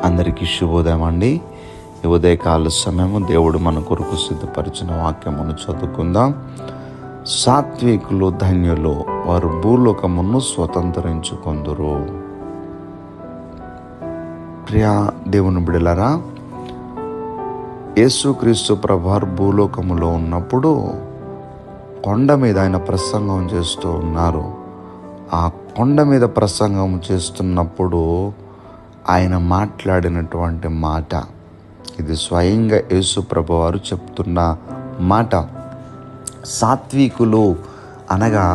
అందరికీ శుభోదయం అండి. ఈ ఉదయకాల సమయము దేవుడు మన కొరకు సిద్ధపరిచిన వాక్యమును చదువుకుందాం. సాత్వికులు ధన్యులు, వారు భూలోకమును స్వతంత్రించుకొందురు. ప్రియా దేవుని బిడ్డలారా, యేసుక్రీస్తు ప్రభువారు భూలోకములో ఉన్నప్పుడు కొండ మీద ఆయన ప్రసంగం చేస్తూ ఉన్నారు. ఆ కొండ మీద ప్రసంగం చేస్తున్నప్పుడు ఆయన మాట్లాడినటువంటి మాట, ఇది స్వయంగా యేసు ప్రభువారు చెప్తున్న మాట. సాత్వికులు అనగా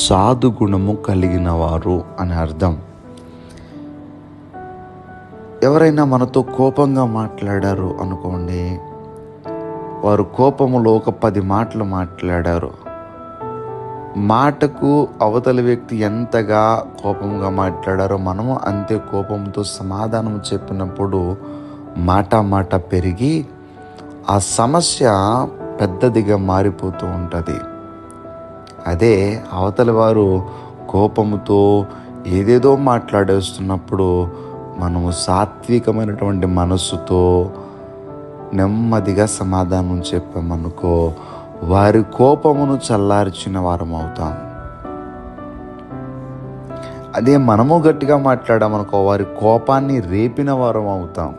సాధుగుణము కలిగిన వారు అని అర్థం. ఎవరైనా మనతో కోపంగా మాట్లాడారు అనుకోండి, వారు కోపములో ఒక 10 మాటలు మాట్లాడారు. మాటకు అవతలి వ్యక్తి ఎంతగా కోపంగా మాట్లాడారో మనము అంతే కోపంతో సమాధానం చెప్పినప్పుడు మాట పెరిగి ఆ సమస్య పెద్దదిగా మారిపోతూ ఉంటుంది. అదే అవతలి వారు కోపంతో ఏదేదో మాట్లాడేస్తున్నప్పుడు మనము సాత్వికమైనటువంటి మనస్సుతో నెమ్మదిగా సమాధానం చెప్పామనుకో, వారి కోపమును చల్లార్చిన వారం అవుతాం. అదే మనము గట్టిగా మాట్లాడామనుకో, వారి కోపాన్ని రేపిన వారం అవుతాం.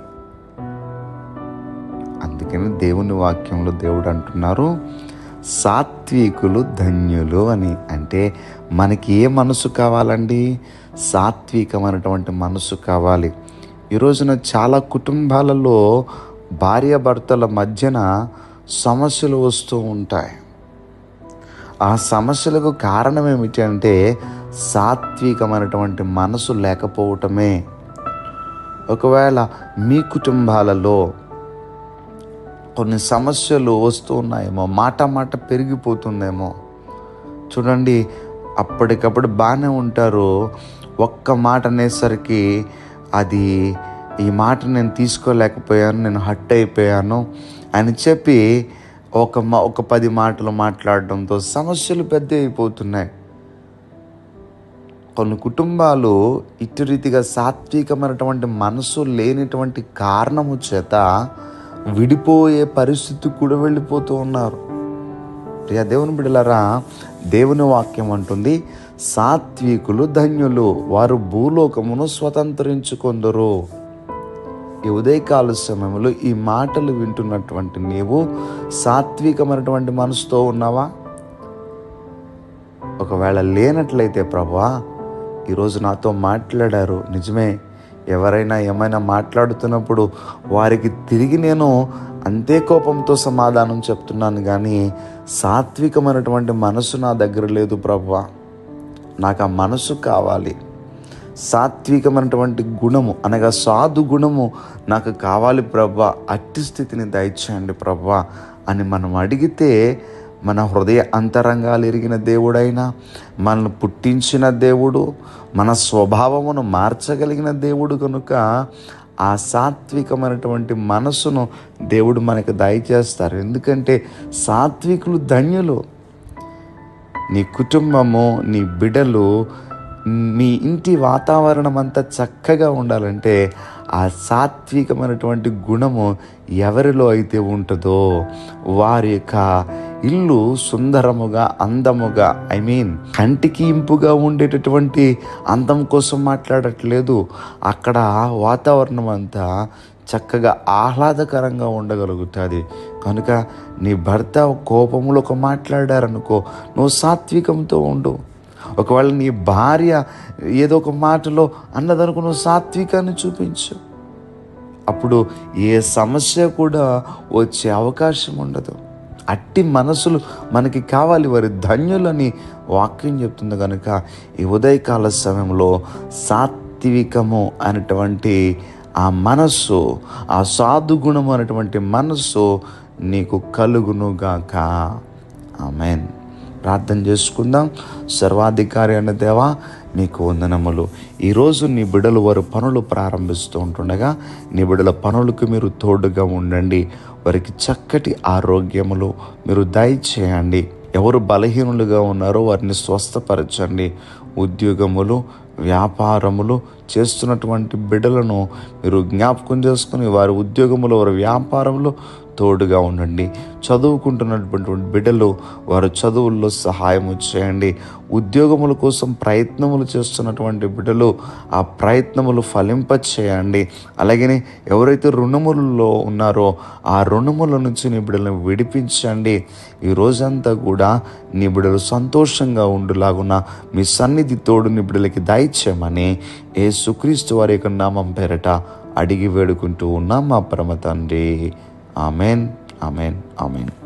అందుకని దేవుని వాక్యంలో దేవుడు అంటున్నారు, సాత్వికులు ధన్యులు అని. అంటే మనకి ఏ మనసు కావాలండి? సాత్వికమైనటువంటి మనసు కావాలి. ఈ రోజున చాలా కుటుంబాలలో భార్యాభర్తల మధ్యన సమస్యలు వస్తూ ఉంటాయి. ఆ సమస్యలకు కారణం ఏమిటి అంటే సాత్వికమైనటువంటి మనసు లేకపోవటమే. ఒకవేళ మీ కుటుంబాలలో కొన్ని సమస్యలు వస్తూ ఉన్నాయేమో, మాట పెరిగిపోతుందేమో. చూడండి, అప్పటికప్పుడు బాగానే ఉంటారు, ఒక్క మాట అనేసరికి అది ఈ మాట నేను తీసుకోలేకపోయాను, నేను హర్ట్ అయిపోయాను అని చెప్పి ఒక 10 మాటలు మాట్లాడడంతో సమస్యలు పెద్ద అయిపోతున్నాయి. కొన్ని కుటుంబాలు ఇటు రీతిగా సాత్వికమైనటువంటి మనసు లేనిటువంటి కారణము చేత విడిపోయే పరిస్థితి కూడా వెళ్ళిపోతూ ఉన్నారు. ప్రియ దేవుని బిడ్డలారా, దేవుని వాక్యం అంటుంది, సాత్వికులు ధన్యులు, వారు భూలోకమును స్వతంత్రించుకొందురు. ఈ ఉదయకాల సమయంలో ఈ మాటలు వింటున్నటువంటి నీవు సాత్వికమైనటువంటి మనసుతో ఉన్నావా? ఒకవేళ లేనట్లయితే, ప్రభువా ఈరోజు నాతో మాట్లాడారు, నిజమే. ఎవరైనా ఏమైనా మాట్లాడుతున్నప్పుడు వారికి తిరిగి నేను అంతే కోపంతో సమాధానం చెప్తున్నాను, కానీ సాత్వికమైనటువంటి మనసు నా దగ్గర లేదు ప్రభువా. నాకు ఆ మనసు కావాలి. సాత్వికమైనటువంటి గుణము అనగా సాధు గుణము నాకు కావాలి ప్రభువా, అట్టి స్థితిని దయచేయండి ప్రభువా అని మనం అడిగితే, మన హృదయ అంతరంగాలు ఎరిగిన దేవుడైనా, మనల్ని పుట్టించిన దేవుడు, మన స్వభావమును మార్చగలిగిన దేవుడు కనుక ఆ సాత్వికమైనటువంటి మనసును దేవుడు మనకు దయచేస్తారు. ఎందుకంటే సాత్వికులు ధన్యులు. నీ కుటుంబము, నీ బిడ్డలు, మీ ఇంటి వాతావరణం అంతా చక్కగా ఉండాలంటే ఆ సాత్వికమైనటువంటి గుణము ఎవరిలో అయితే ఉంటుందో వారి యొక్క ఇల్లు సుందరముగా, అందముగా, కంటికి ఇంపుగా ఉండేటటువంటి అందం కోసం మాట్లాడట్లేదు. అక్కడ వాతావరణం అంతా చక్కగా ఆహ్లాదకరంగా ఉండగలుగుతుంది. కనుక నీ భర్త కోపంలో ఒక మాట్లాడారనుకో, నువ్వు సాత్వికంతో ఉండు. ఒకవేళ నీ భార్య ఏదో ఒక మాటలో అన్నదనుకో, నువ్వు సాత్వికాన్ని చూపించు. అప్పుడు ఏ సమస్య కూడా వచ్చే అవకాశం ఉండదు. అట్టి మనసులు మనకి కావాలి, వారి ధన్యులని వాక్యం చెప్తుంది. కనుక ఈ ఉదయకాల సమయంలో సాత్వికము అనేటువంటి ఆ మనస్సు, ఆ సాధుగుణము అనేటువంటి మనస్సు నీకు కలుగునుగాక. ఆమేన్. ప్రార్థన చేసుకుందాం. సర్వాధికారి అయిన దేవా, నీకు వందనములు. ఈరోజు నీ బిడ్డలు వారు పనులు ప్రారంభిస్తూ ఉంటుండగా నీ బిడ్డల పనులకు మీరు తోడుగా ఉండండి. వారికి చక్కటి ఆరోగ్యములు మీరు దయచేయండి. ఎవరు బలహీనులుగా ఉన్నారో వారిని స్వస్థపరచండి. ఉద్యోగములు, వ్యాపారములు చేస్తున్నటువంటి బిడ్డలను మీరు జ్ఞాపకం చేసుకుని వారి ఉద్యోగంలో, వారి వ్యాపారంలో తోడుగా ఉండండి. చదువుకుంటున్నటువంటి బిడ్డలు వారి చదువుల్లో సహాయం చేయండి. ఉద్యోగముల కోసం ప్రయత్నములు చేస్తున్నటువంటి బిడ్డలు ఆ ప్రయత్నములు ఫలింపచేయండి. అలాగనే ఎవరైతే రుణములలో ఉన్నారో ఆ రుణముల నుంచి నీ బిడ్డలను విడిపించండి. ఈ రోజంతా కూడా నీ బిడ్డలు సంతోషంగా ఉండులాగున మీ సన్నిధి తోడు నీ బిడ్డలకి దయచేయమని యేసుక్రీస్తు వారి యొక్క నామం పేరట అడిగి వేడుకుంటూ ఉన్నాం మా పరమ తండ్రి. Amen, amen, amen.